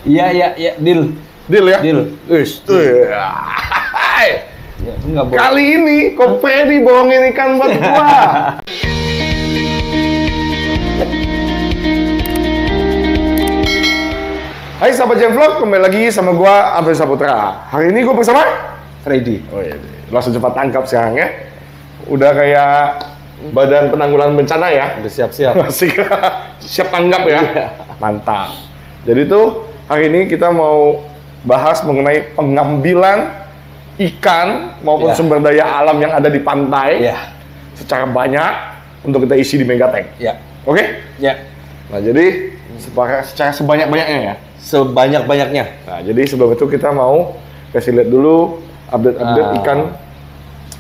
Iya, deal. Deal ya? Deal. Wis. Ya, enggak boleh. Kali ini kok Freddy bohongin ikan buat gua. Hai sahabat Jemvlog, kembali lagi sama gua Abel Saputra. Hari ini gua bersama Freddy. Oh iya, langsung cepat tangkap sekarang ya. Udah kayak Badan Penanggulangan Bencana ya. Udah siap-siap. Masih siap tanggap ya. Mantap. Jadi tuh hari ini kita mau bahas mengenai pengambilan ikan maupun sumber daya alam yang ada di pantai secara banyak untuk kita isi di Megatank. Oke? Ya. Nah, jadi secara sebanyak-banyaknya ya. Sebanyak-banyaknya. Nah, jadi sebelum itu kita mau kasih lihat dulu update-update ikan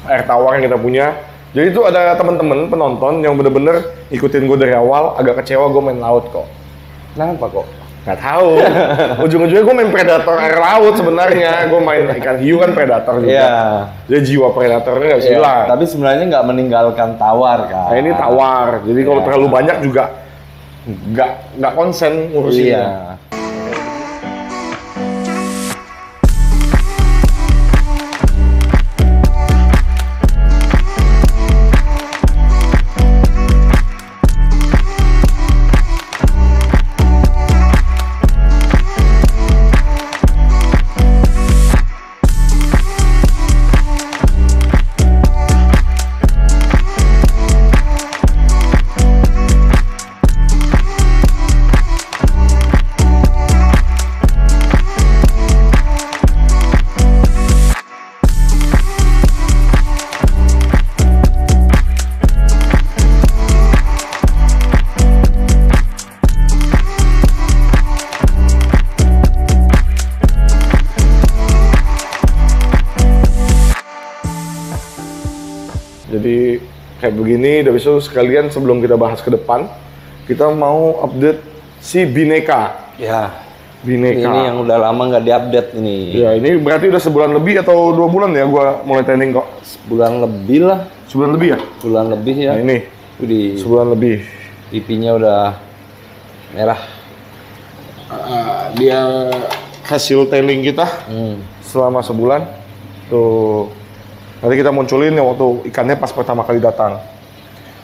air tawar yang kita punya. Jadi itu ada teman-teman penonton yang bener-bener ikutin gue dari awal, agak kecewa gue main laut kok. Kenapa kok? Nggak tahu. Ujung-ujungnya gue main predator air laut sebenarnya. Gue main ikan hiu kan predator juga. Iya. Jadi jiwa predatornya nggak bisa hilang. Tapi sebenarnya nggak meninggalkan tawar kan. Nah ini tawar. Jadi kalau terlalu banyak juga nggak konsen ngurusinnya. Iya. Jadi kayak begini, udah besok sekalian sebelum kita bahas ke depan, kita mau update si Bineka. Ya. Bineka. Ini yang udah lama nggak diupdate ini. Ya ini berarti udah sebulan lebih atau 2 bulan ya gua mulai training kok. Sebulan lebih lah. Sebulan lebih ya? Sebulan lebih ya. Nah ini, sebulan lebih. Pipinya udah merah. Dia hasil training kita selama sebulan. Tuh. Nanti kita munculin ya waktu ikannya pas pertama kali datang.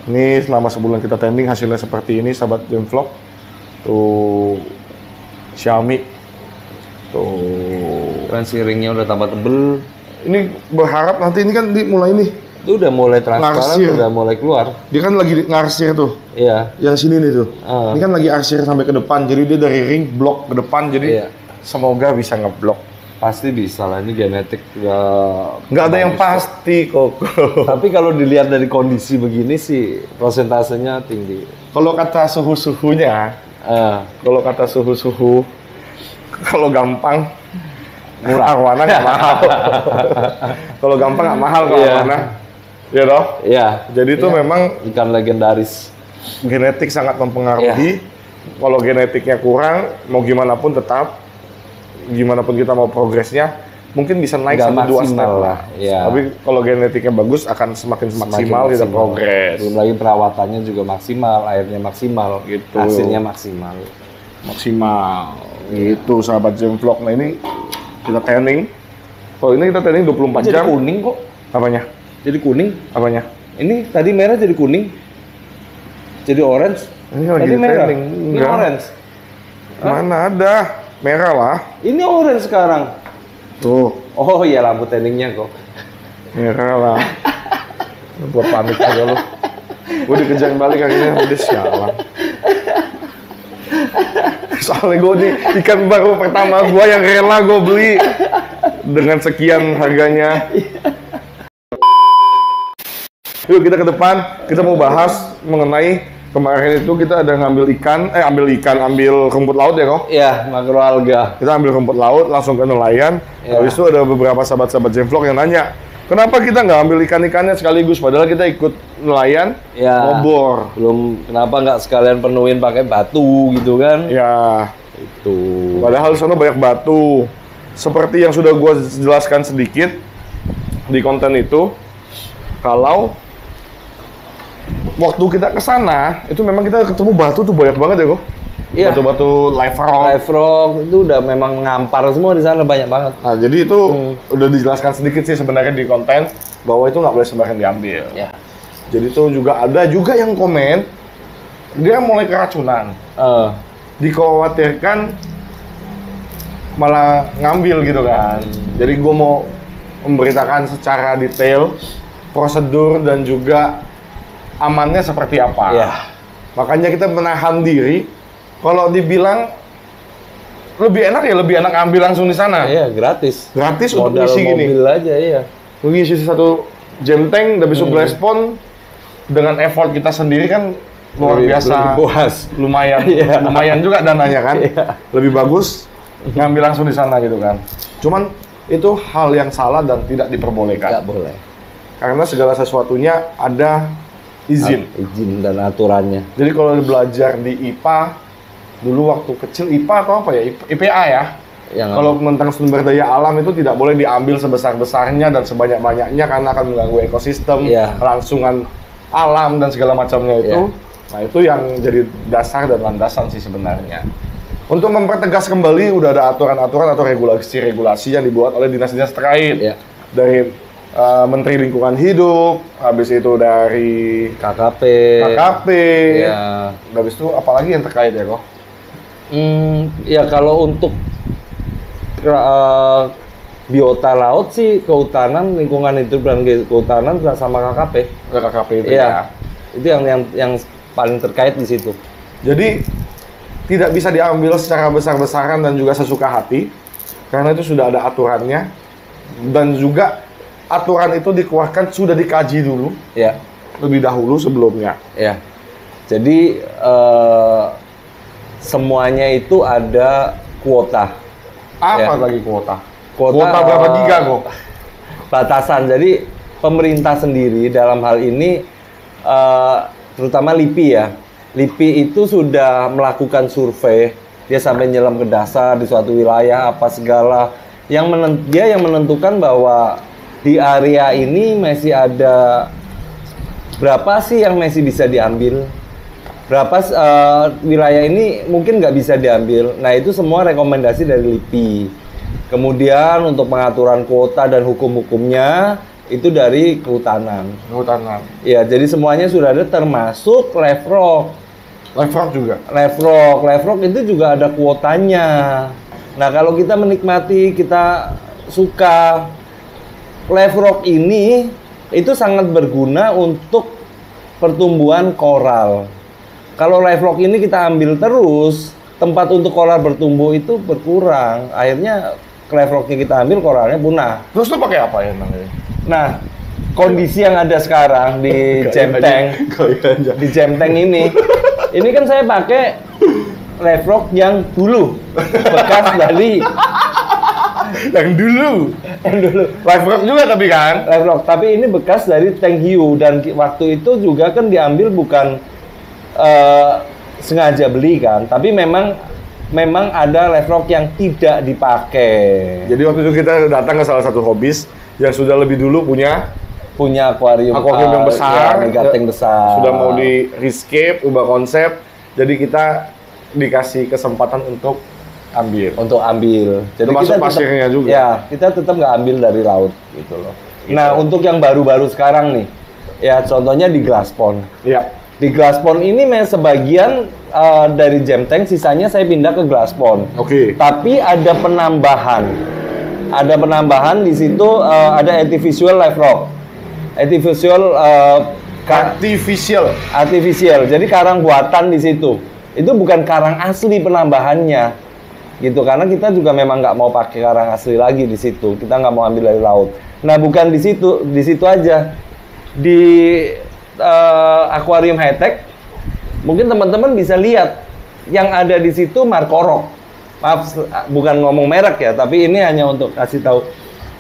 Ini selama sebulan kita tanding hasilnya seperti ini, sahabat Jemvlog. Tuh, Xiaomi. Tuh. Kan ringnya udah tambah tebel. Ini berharap nanti ini kan mulai nih. Itu udah mulai transparan, Ngarsir. udah mulai keluar. Dia kan lagi ngarsir tuh. Iya. Yang sini nih tuh. Ini kan lagi arsir sampai ke depan. Jadi dia dari ring blok ke depan. Jadi semoga bisa ngeblok. Pasti bisa lah, ini genetik nggak ada yang pasti kok. Tapi kalau dilihat dari kondisi begini sih prosentasenya tinggi. Kalau kata suhu-suhunya, kalau gampang murah arwana nggak mahal. Kalau gampang nggak mahal kalau arwana, ya toh? Iya. Jadi itu memang ikan legendaris. Genetik sangat mempengaruhi. Kalau genetiknya kurang, mau gimana pun tetap. Gimana pun kita mau progresnya, mungkin bisa naik sampai 2 step lah. Ya. Tapi kalau genetiknya bagus, akan semakin maksimal kita progres. Belum lagi perawatannya juga maksimal, airnya maksimal, gitu. Hasilnya maksimal. Gitu sahabat Jemvlog. Nah ini kita training. Kalau ini kita training 24 jam. Jadi kuning kok. Apanya? Jadi kuning. Apanya? Ini tadi merah jadi kuning. Jadi orange. Ini lagi tadi merah. training. Ini orange. Mana ada? Merah lah. Ini orange sekarang. Tuh. Oh iya, lampu tandingnya kok. Merah lah. Buat panik aja lu. Gue dikejar balik akhirnya udah sialan. Soalnya gue nih ikan baru pertama gue yang rela gue beli dengan sekian harganya. Yuk kita ke depan, kita mau bahas mengenai kemarin itu kita ada ambil rumput laut ya kok? Iya, makroalga. Kita ambil rumput laut, langsung ke nelayan. Habis itu ada beberapa sahabat-sahabat Jemvlog yang nanya, kenapa kita nggak ambil ikan-ikannya sekaligus? Padahal kita ikut nelayan, ngobor. Kenapa nggak sekalian penuhin pakai batu gitu kan? Ya, itu. Padahal di sana banyak batu. Seperti yang sudah gue jelaskan sedikit di konten itu, kalau waktu kita ke sana, itu memang kita ketemu batu tuh banyak banget ya kok. Iya. batu-batu live rock. Live rock itu udah memang ngampar semua di sana, banyak banget. Nah, jadi itu udah dijelaskan sedikit sih sebenarnya di konten bahwa itu nggak boleh sembarangan diambil. Ya. Jadi itu juga ada juga yang komen dia mulai keracunan, dikhawatirkan malah ngambil gitu kan. Jadi gue mau memberitakan secara detail prosedur dan juga amannya seperti apa. Ya. Makanya kita menahan diri. Kalau dibilang lebih enak ambil langsung di sana. Iya, gratis. Gratis untuk Modal ngisi gini. mobil aja, iya. Lu ngisi satu jam tank, udah besok glaspon dengan effort kita sendiri kan luar biasa. Lebih puas. Lumayan, Iya. lumayan juga dananya kan. Iya. Lebih bagus ngambil langsung di sana gitu kan. Cuman itu hal yang salah dan tidak diperbolehkan. Nggak boleh. Karena segala sesuatunya ada izin. Izin dan aturannya. Jadi kalau belajar di IPA, dulu waktu kecil IPA atau apa ya? IPA ya. Yang Kalau tentang sumber daya alam itu tidak boleh diambil sebesar-besarnya dan sebanyak-banyaknya karena akan mengganggu ekosistem, Iya. kelangsungan alam dan segala macamnya itu. Iya. Nah, itu yang jadi dasar dan landasan sih sebenarnya. Untuk mempertegas kembali udah ada aturan-aturan atau regulasi-regulasi yang dibuat oleh dinas-dinas terkait. Iya. Dari Menteri Lingkungan Hidup, habis itu dari KKP. KKP. Ya. Habis itu apalagi yang terkait ya kok? Ya kalau untuk biota laut sih kehutanan, lingkungan hidup dan kehutanan sama KKP. Ke KKP itu Iya. ya. Itu yang paling terkait di situ. Jadi tidak bisa diambil secara besar-besaran dan juga sesuka hati karena itu sudah ada aturannya dan juga aturan itu dikeluarkan sudah dikaji dulu Ya. lebih dahulu sebelumnya. Ya. Jadi semuanya itu ada kuota. Apa Ya. lagi kuota? Kuota, Berapa giga kok? Batasan. Jadi pemerintah sendiri dalam hal ini terutama LIPI ya. LIPI itu sudah melakukan survei, dia sampai nyelam ke dasar di suatu wilayah apa segala. Dia yang menentukan bahwa di area ini masih ada berapa sih yang masih bisa diambil, berapa wilayah ini mungkin nggak bisa diambil. Nah itu semua rekomendasi dari LIPI. Kemudian untuk pengaturan kuota dan hukum-hukumnya itu dari kehutanan. Kehutanan. Ya, jadi semuanya sudah ada termasuk live rock. Live rock juga. Live rock itu juga ada kuotanya. Nah, kalau kita menikmati, kita suka live rock ini itu sangat berguna untuk pertumbuhan koral. Kalau live rock ini kita ambil terus, tempat untuk koral bertumbuh itu berkurang. Akhirnya live rocknya kita ambil, koralnya punah. Terus lu pakai apa ya namanya? Nah, kondisi yang ada sekarang di jam tank, di jam tank ini kan saya pakai live rock yang dulu, bekas dari yang dulu live rock juga tapi kan? live rock, tapi ini bekas dari tank hiu dan waktu itu juga kan diambil bukan sengaja beli kan, tapi memang ada live rock yang tidak dipakai. Jadi waktu itu kita datang ke salah satu hobis yang sudah lebih dulu punya akuarium yang besar, megatank besar. Sudah mau di rescape, ubah konsep. Jadi kita dikasih kesempatan untuk ambil. Jadi termasuk kita pasirnya juga. Ya, kita tetap nggak ambil dari laut gitu loh. Gitu. Nah, untuk yang baru-baru sekarang nih, ya contohnya di Glaspon. Iya. Di Glaspon ini sebagian dari jam tank, sisanya saya pindah ke Glaspon. Oke. Tapi ada penambahan. Ada penambahan di situ, ada artificial live rock. Artificial. Jadi karang buatan di situ. Itu bukan karang asli penambahannya. Gitu, karena kita juga memang nggak mau pakai karang asli lagi di situ. Kita nggak mau ambil dari laut. Nah, bukan di situ aja. Di akuarium high-tech, mungkin teman-teman bisa lihat yang ada di situ markorok. Maaf, bukan ngomong merek ya, tapi ini hanya untuk kasih tahu.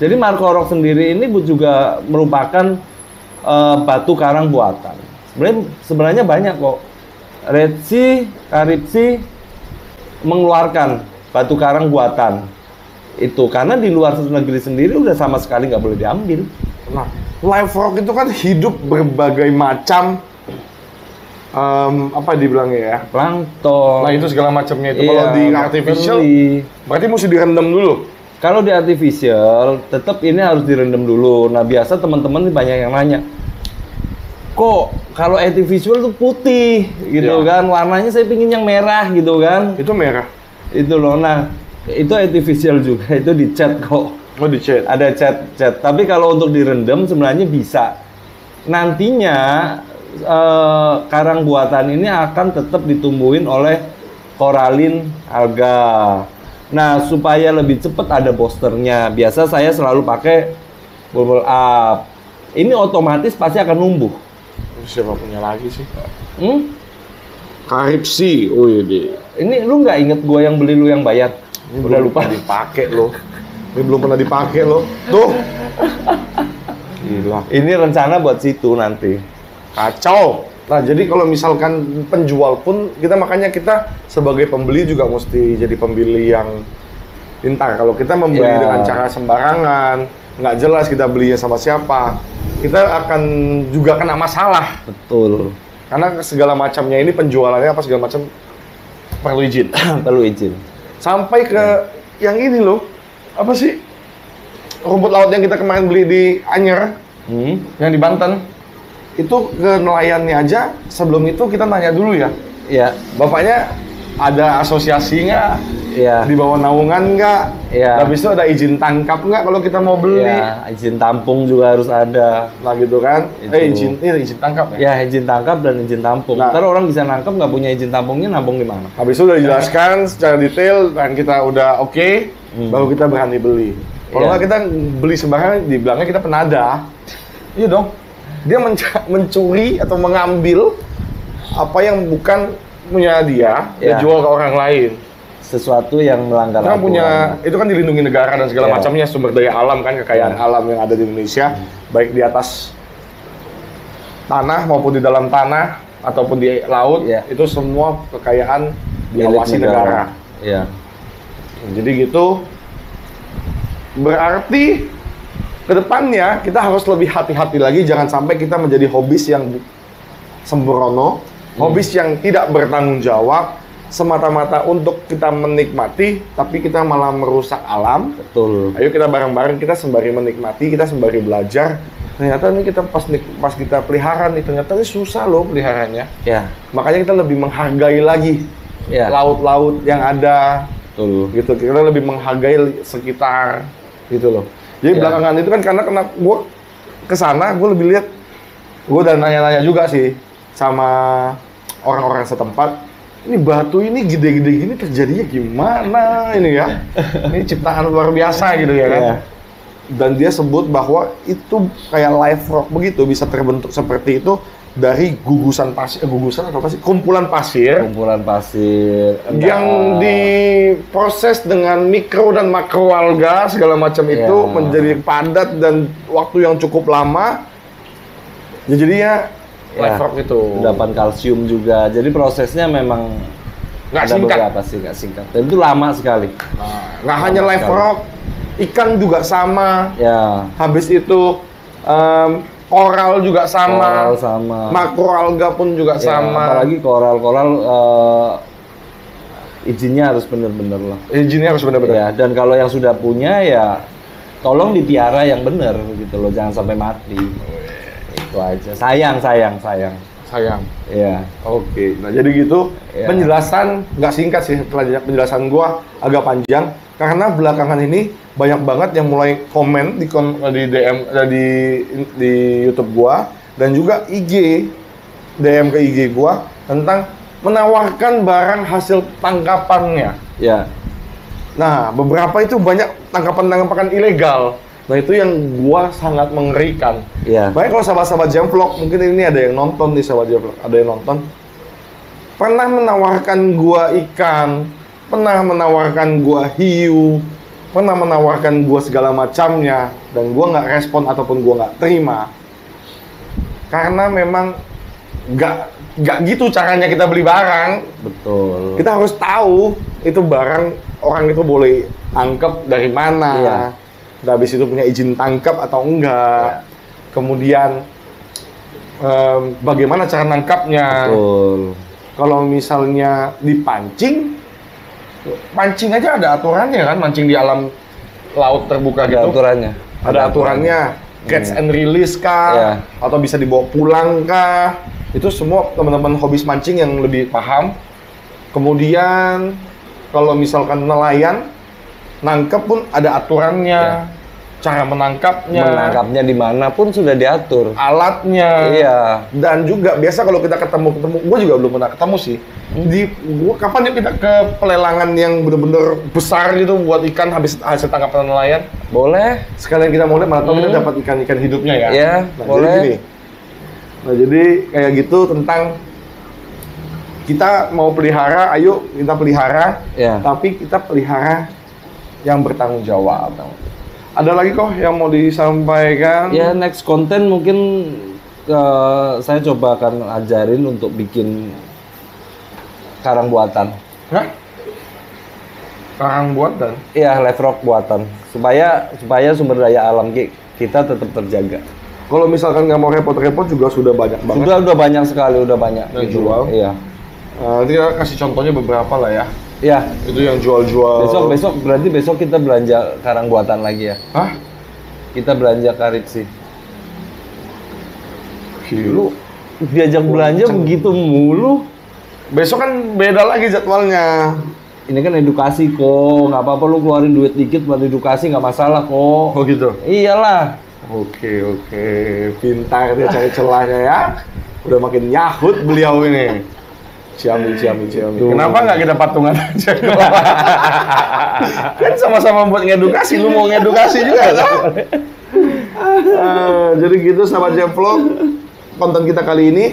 Jadi markorok sendiri ini juga merupakan batu karang buatan. Sebenarnya banyak kok. Red Sea, Carib Sea mengeluarkan batu karang buatan itu karena di luar negeri sendiri udah sama sekali nggak boleh diambil. Nah, live rock itu kan hidup berbagai macam apa dibilangnya ya? Plankton. Nah, itu segala macamnya itu. Iya, Kalau di artificial, berarti mesti direndam dulu. Kalau di artificial, tetap ini harus direndam dulu. Nah, biasa teman-teman banyak yang nanya, kok kalau artificial tuh putih gitu Iya. kan, warnanya saya pingin yang merah gitu kan. Itu merah. Itu loh, nah itu artificial juga, itu dicat kok. Oh, dicat. Ada cat. Tapi kalau untuk direndam sebenarnya bisa. Nantinya karang buatan ini akan tetap ditumbuhin oleh koralin alga. Nah, supaya lebih cepat ada boosternya. Biasa saya selalu pakai bubble up. Ini otomatis pasti akan numbuh. Siapa punya lagi sih? Hmm? Karipsi. Oh iya deh. Ini lu nggak inget gua yang beli, lu yang bayar? Ini Udah belum lupa. pernah dipakai lo. Ini belum pernah dipakai lo. Tuh. Gila. Ini rencana buat situ nanti. Kacau. Nah, jadi kalau misalkan penjual pun, makanya kita sebagai pembeli juga mesti jadi pembeli yang pintar. Kalau kita membeli Ya. dengan cara sembarangan, nggak jelas kita belinya sama siapa, kita akan juga kena masalah. Betul. Karena segala macamnya ini penjualannya apa segala macam perlu izin. Perlu izin. Sampai ke yang ini loh, apa sih? Rumput laut yang kita kemarin beli di Anyer, yang di Banten. Itu ke nelayannya aja, sebelum itu kita nanya dulu ya. Ya, Bapaknya ada asosiasi nggak? ya. Di bawah naungan nggak? Iya. Habis itu ada izin tangkap nggak kalau kita mau beli? Ya, izin tampung juga harus ada. Nah gitu kan? Itu. Izin tangkap ya? Ya, izin tangkap dan izin tampung. Nah. Ntar orang bisa nangkap nggak punya izin tampungnya, nampung di mana? Habis itu udah dijelaskan secara detail dan kita udah oke, baru kita berani beli. Kalau Iya. nggak kita beli sembarangan, dibilangnya kita penada. Iya dong. Dia mencuri atau mengambil apa yang bukan punya dia, dia Ya. jual ke orang lain. Sesuatu yang melanggar Kita punya, aturan. itu kan dilindungi negara dan segala Ya. macamnya, sumber daya alam kan, kekayaan alam yang ada di Indonesia, baik di atas tanah maupun di dalam tanah ataupun di laut, Ya. itu semua kekayaan Milik diawasi negara. Ya. Jadi gitu, berarti kedepannya kita harus lebih hati-hati lagi, jangan sampai kita menjadi hobis yang sembrono, hobis yang tidak bertanggung jawab, semata-mata untuk kita menikmati, tapi kita malah merusak alam. Betul. Ayo kita bareng-bareng, kita sembari menikmati, kita sembari belajar. Ternyata nih kita pas kita pelihara nih, ternyata ini susah loh peliharanya. Ya. Makanya kita lebih menghargai lagi Ya. laut-laut yang ada, Betul. gitu. Kita lebih menghargai sekitar, gitu loh. Jadi Ya. belakangan itu kan karena gue kesana, gue lebih lihat, gue udah nanya-nanya juga sih sama orang-orang setempat. Ini batu ini gede-gede gini terjadinya gimana ini ya? Ini ciptaan luar biasa gitu ya kan? Ya. Dan dia sebut bahwa itu kayak live rock begitu, bisa terbentuk seperti itu dari gugusan pasir, gugusan atau apa sih? Kumpulan pasir Kumpulan pasir. yang diproses dengan mikro dan makro alga segala macam itu Ya. menjadi padat dan waktu yang cukup lama. Ya, jadinya live rock itu. Endapan kalsium juga. Jadi prosesnya memang Nggak ada singkat. beberapa sih, nggak singkat. Dan itu lama sekali. Nggak hanya live sekali. rock, ikan juga sama. Ya. Habis itu koral juga sama. Koral sama. Makro alga pun juga Ya, sama. apalagi koral-koral izinnya harus bener-bener lah. Izinnya harus benar-benar. Ya, dan kalau yang sudah punya ya tolong dipiara yang bener gitu loh, jangan sampai mati. Itu aja. Sayang. Sayang. Ya. Oke, nah jadi gitu, Ya. penjelasan nggak singkat sih, penjelasan gua agak panjang karena belakangan ini banyak banget yang mulai komen di DM di YouTube gua dan juga IG DM ke IG gua tentang menawarkan barang hasil tangkapannya. Ya. Nah, beberapa itu banyak tangkapan-tangkapan ilegal. Nah, itu yang gua sangat mengerikan. Ya. Baik kalau sahabat-sahabat Jamvlog, mungkin ini ada yang nonton nih sahabat Jamvlog, ada yang nonton. Pernah menawarkan gua ikan, pernah menawarkan gua hiu, pernah menawarkan gua segala macamnya, dan gua nggak respon ataupun gua nggak terima. Karena memang nggak gitu caranya kita beli barang. Betul. Kita harus tahu itu barang orang itu boleh tangkap dari mana. Iya. Dan habis itu punya izin tangkap atau enggak. Ya. Kemudian bagaimana cara nangkapnya. Betul. Kalau misalnya dipancing, mancing aja ada aturannya kan, mancing di alam laut terbuka Ada gitu. aturannya. Ada aturannya, catch and release kah, Iya. atau bisa dibawa pulang kah? Itu semua teman-teman hobis mancing yang lebih paham. Kemudian kalau misalkan nelayan, nangkep pun ada aturannya, cara menangkapnya, Menangkapnya di mana pun sudah diatur. alatnya. Iya. Dan juga biasa kalau kita ketemu, gue juga belum pernah ketemu sih. Kapan yuk kita ke pelelangan yang bener-bener besar gitu buat ikan habis hasil tangkapan nelayan? Boleh. Sekalian kita mau lihat mana tahu kita dapat ikan-ikan hidupnya ya. Iya, boleh. Jadi gini. Nah, jadi kayak gitu tentang kita mau pelihara, ayo kita pelihara. Ya. Tapi kita pelihara yang bertanggung jawab. Ada lagi kok yang mau disampaikan? Ya, next konten mungkin saya coba akan ajarin untuk bikin karang buatan. Hah? Karang buatan? Iya, live rock buatan. Supaya sumber daya alam kita tetap terjaga. Kalau misalkan nggak mau repot-repot juga sudah banyak banget. Udah banyak sekali, udah banyak. Yang jual? Iya. Nanti kita kasih contohnya beberapa lah ya. Iya. Itu yang jual-jual. Berarti besok kita belanja karang buatan lagi ya. Hah? Kita belanja karit sih. Lu Diajak belanja begitu mulu. besok kan beda lagi jadwalnya. Ini kan edukasi kok, nggak apa-apa lu keluarin duit dikit buat edukasi nggak masalah kok. Oh gitu. Iyalah. Oke, pintar dia cari celahnya ya. Udah makin nyahut beliau ini. Ciami. Tuh. Kenapa nggak kita patungan aja? Kan sama-sama buat ngedukasi, lu mau ngedukasi juga kan? Jadi gitu sahabat Jevlog, konten kita kali ini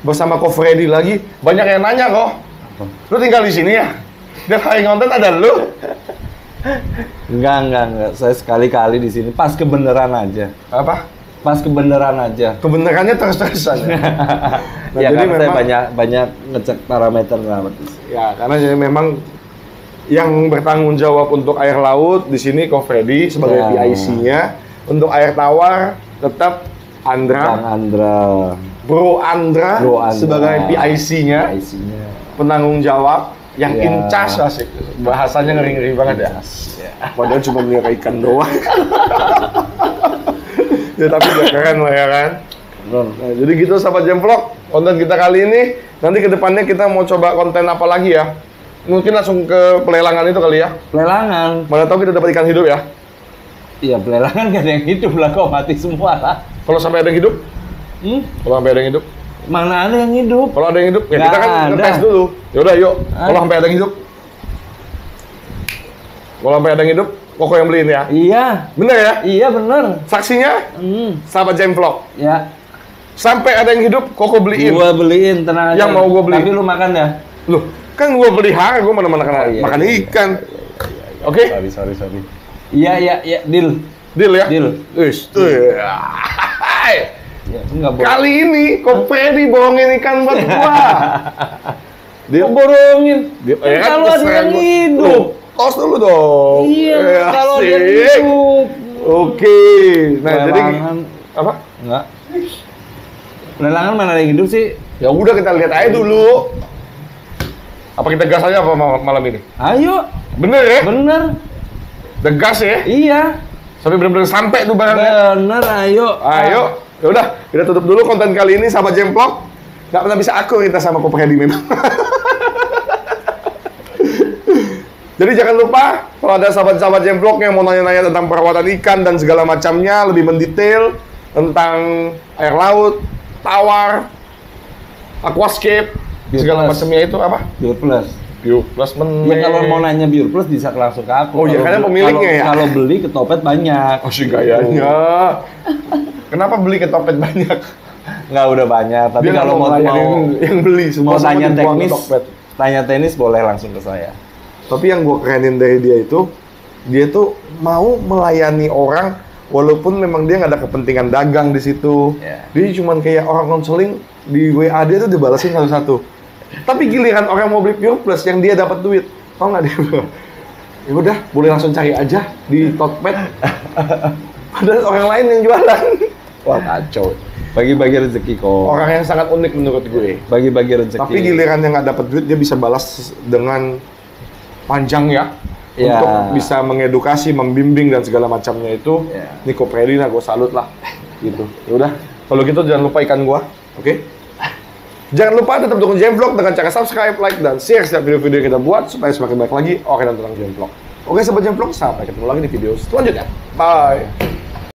bersama Ko Freddy lagi. Banyak yang nanya kok, lu tinggal di sini ya? Dan hari konten ada lu? Enggak. Saya sekali-kali di sini pas kebenaran aja. Apa? Pas kebenaran aja. Kebenarannya terus-terusan. Nah, Ya jadi karena saya memang- banyak ngecek parameter lah. Ya, karena jadi memang yang bertanggung jawab untuk air laut di sini Ko Freddy sebagai Ya. PIC-nya. Untuk air tawar tetap Kang Andra, Andra. Bro Andra, Bro Andra. sebagai PIC-nya, PIC-nya. penanggung jawab yang Ya. in charge asik. Bahasanya ngeri-ngeri banget ya. Padahal cuma melihara ikan doang. Ya tapi udah keren lah ya kan. Nah, jadi gitu sahabat Jevlog, konten kita kali ini. Nanti ke depannya kita mau coba konten apa lagi ya? Mungkin langsung ke pelelangan itu kali ya. Pelelangan. Mana tahu kita dapat ikan hidup ya. Iya, pelelangan gak ada yang hidup lah, kok mati semua lah. Kalau sampai ada yang hidup, kalau sampai ada yang hidup, Mana ada yang hidup? kalau ada yang hidup, ya Nggak kita kan ada. ngetes dulu. Yaudah yuk, kalau sampai ada yang hidup, kalau sampai ada yang hidup, Koko yang beliin ya. Iya. Bener ya? Iya bener. Saksinya, sahabat Jevlog. Ya. Sampai ada yang hidup, Koko beliin. Gua beliin, tenang aja. Yang mau gua beli. Tapi lu makan ya. Loh, kan gua pelihara, gua mana makan iya, makan iya. ikan. Oke? Sorry. Iya, deal. Deal ya? Deal. Wis. Ya, enggak boleh. Kali ini Ko Freddy bohongin ikan buat gua. Dia borongin. Dia, Kan kalau ada yang hidup. Tos dulu dong. Iya, kalau ada yang asik. hidup. Oke. Nah, jadi Pelelangan. apa? Enggak. Pelelangan mana ada yang hidup sih? Ya udah kita lihat aja dulu. Apa kita gas aja apa malam ini? Ayo. Bener ya? Bener. The gas ya? Iya. Sampai bener-bener sampai tuh barangnya. Bener, ayo. Ayo. Ya udah, kita tutup dulu konten kali ini sahabat Jevlog. Nggak pernah bisa akur kita sama Ko Freddy memang. Jadi jangan lupa kalau ada sahabat-sahabat Jevlog yang mau nanya-nanya tentang perawatan ikan dan segala macamnya lebih mendetail tentang air laut, tawar, aquascape, segala Plus. macamnya itu apa? Pure Plus. Yuk, plus Ya kalau mau nanya Pure Plus bisa langsung ke aku. Oh iya, karena pemiliknya ya? Kalau beli ke Topet banyak. Oh si gayanya. Kenapa beli ke Topet banyak? Nggak udah banyak. Tapi Dia nggak kalau mau yang beli mau semua tanya dibuang ke teknis, Topet. tanya tenis boleh langsung ke saya. Tapi yang gue kerenin dari dia tuh mau melayani orang walaupun memang dia nggak ada kepentingan dagang di situ. Yeah. Dia cuman kayak orang konseling di WA dia tuh dibalasin satu-satu. Tapi giliran orang mau beli Pure Plus yang dia dapat duit, tau nggak dia? Ya udah, boleh langsung cari aja di Tokped. Padahal orang lain yang jualan. Wah kacau. Bagi-bagi rezeki kok. Orang yang sangat unik menurut gue. Bagi-bagi rezeki. Tapi giliran yang nggak dapat duit, dia bisa balas dengan panjang ya. Ya. Untuk bisa mengedukasi, membimbing dan segala macamnya itu. Ya. Niko Prerina, gue salut lah. Gitu. Yaudah, kalau gitu jangan lupa ikan gua, oke? Jangan lupa tetap dukung Jemvlog dengan cara subscribe, like, dan share setiap video-video yang kita buat supaya semakin banyak lagi orang yang tentang Jemvlog. Oke, Sobat Jemvlog, sampai ketemu lagi di video selanjutnya. Bye!